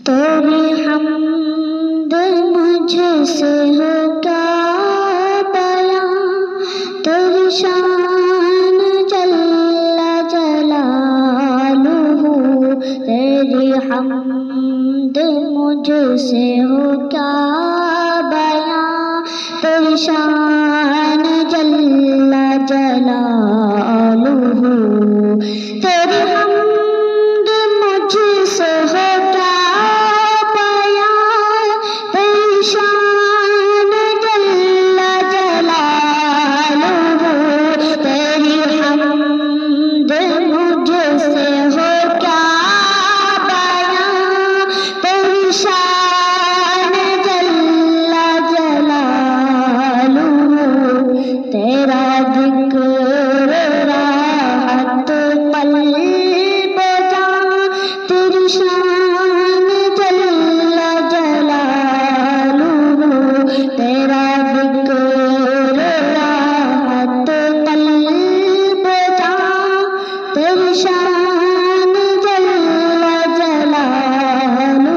تیری حمد مجھ سے ہو کیا بیاں، تیری شان جل جلالہ، تیری حمد مجھ سے ہو کیا بیاں، تیری شان جل جلالہ، تیری حمد مجھ سے ہو کیا بیاں، تیری شان جل جلالہ، تیری حمد مجھ سے ہو کیا بیاں، تیری شان جل جلالہ، تیرا ذکر راحت قلب جاں، تیری شان جل جلالہ، تیرا ذکر راحت قلب جاں، تیری شان جل جلالہ،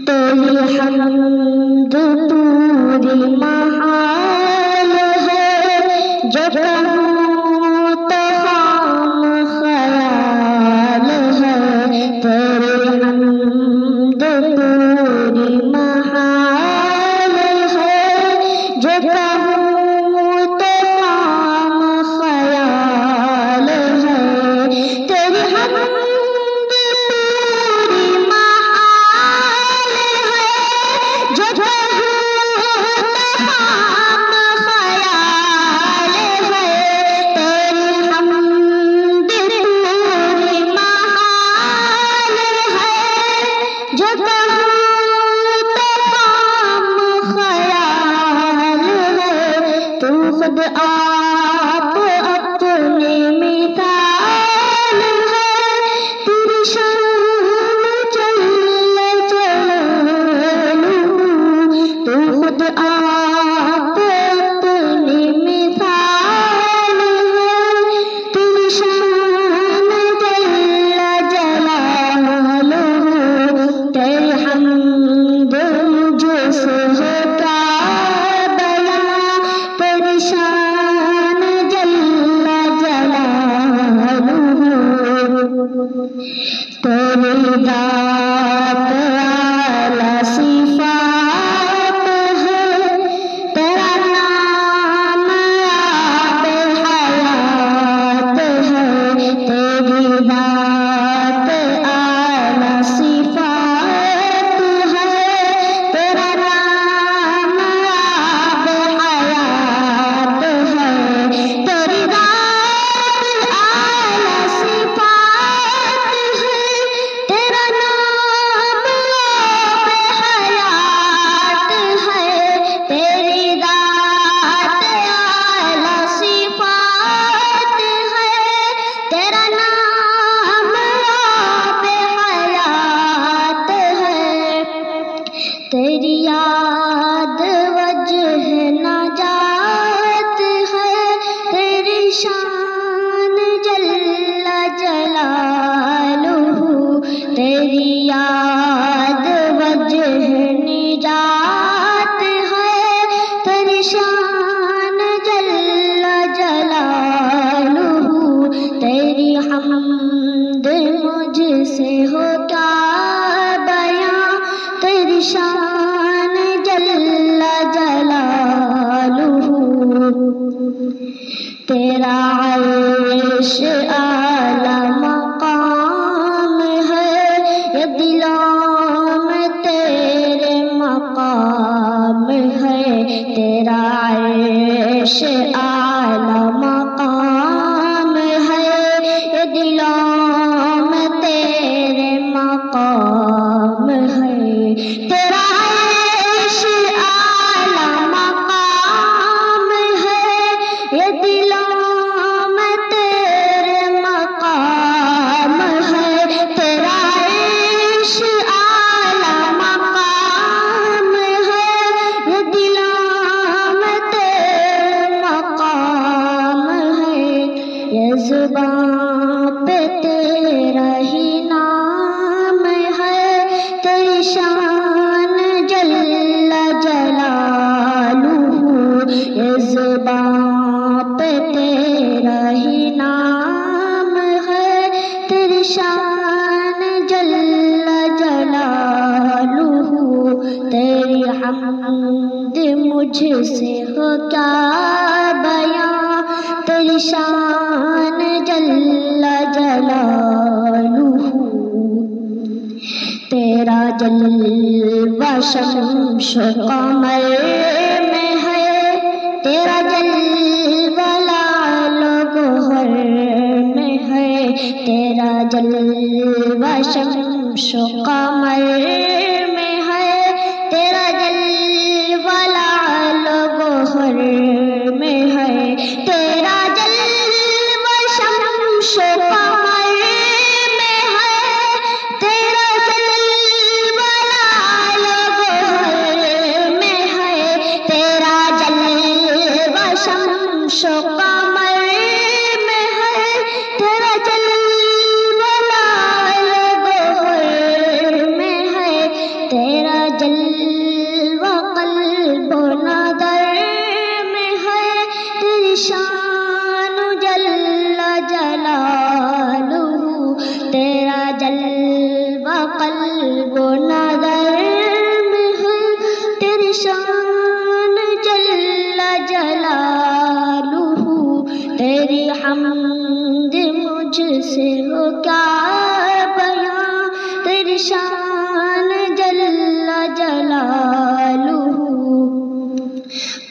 تیری حمد پوری محال ہے، جو کہوں تو خام خیال ہے، تیری حمد پوری محال ہے، جو کہوں تو خام خیال ہے، تیری حمد پوری محال ہے، جو کہوں تو خام خیال ہے، تیری حمد پوری محال ہے، جو کہوں تو خام خیال ہے، تو خود آپ اپنی مثال ہے، تیری شان جل جلالہ، تو خود آپ اپنی مثال ہے، تیری شان جل جلالہ، تیری حمد مجھ سے ہو کیا بیاں، تیری شان جل جلالہ، تیری ذات اعلیٰ صفات ہے، تیرا نام آب حیات ہے، تیری ذات اعلیٰ صفات ہے، تیرا نام آب حیات ہے، تیری ذات اعلیٰ صفات ہے، تیرا نام آب حیات ہے، تیری ذات اعلیٰ صفات ہے، تیرا نام آب حیات ہے، تیری یاد وجہ نجات ہے، تیری شان جل جلالہ، تیری یاد وجہ نجات ہے، تیری شان جل جلالہ، تیری حمد مجھ سے ہو کیا بیاں، تیری شان جل جلالہ، تیرا عرش اعلیٰ مقام ہے، یہ دلوں میں تیرے مقام ہے، تیرا عرش اعلیٰ مقام ہے، یہ دلوں میں تیرے مقام ہے، تیرا عرش اعلیٰ مقام ہے، یہ دلوں میں تیرے شان جل جلالہ، تیری حمد مجھ سے ہو کیا بیاں، تیری شان جل جلالہ، تیرا جلوہ شمس و قمر میں ہے، تیرا جلوہ لعل و گوہر میں ہے، تیرا جلوہ شمس و قمر میں ہے، تیرا جلوہ لعل و گوہر میں ہے، تیرا جلوہ شمس و قمر میں ہے، تیرا جلوہ لعل و گوہر میں ہے، تیرا جلوہ شمس و قمر میں ہے، تیرا جلوہ لعل و گوہر میں ہے، تیرا جلوہ قلب و نظر میں ہے، تیری شان جل جلالہ، تیرا جلوہ قلب و نظر میں ہے، تیری شان جل جلالہ، تیری حمد مجھ سے ہو کیا بیاں، تیری شان جل جلالہ،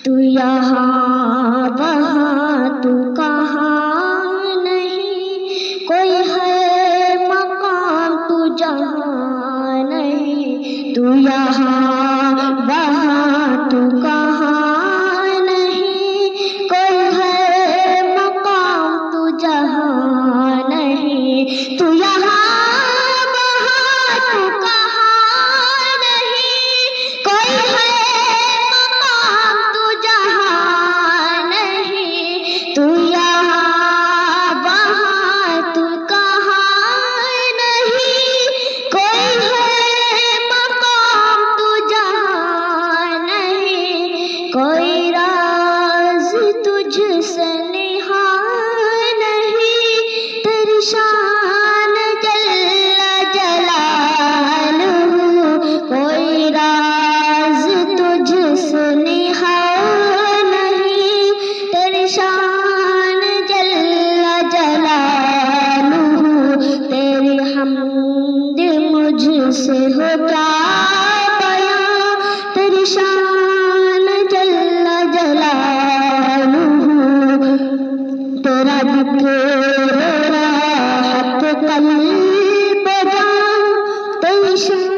تو یہاں وہاں تو کہاں نہیں، کوئی ہے مقام تو جہاں نہیں، تو یہاں وہاں تو کہاں نہیں، کوئی ہے مقام تو جہاں نہیں، تو یہاں وہاں تو کہاں نہیں، کوئی ہے مقام تو جہاں نہیں، تو یہاں وہاں تو کہاں نہیں، کوئی ہے مقام تو جہاں نہیں، کوئی راز تجھ سے نہاں نہیں، تیری شان جل جلالہ، کوئی راز تجھ سے نہاں نہیں، تیری شان جل جلالہ، تیری حمد مجھ سے ہو کیا بیاں، تیری شان جل جلالہ، تیرا ذکر راحت قلب جاں، تیری شان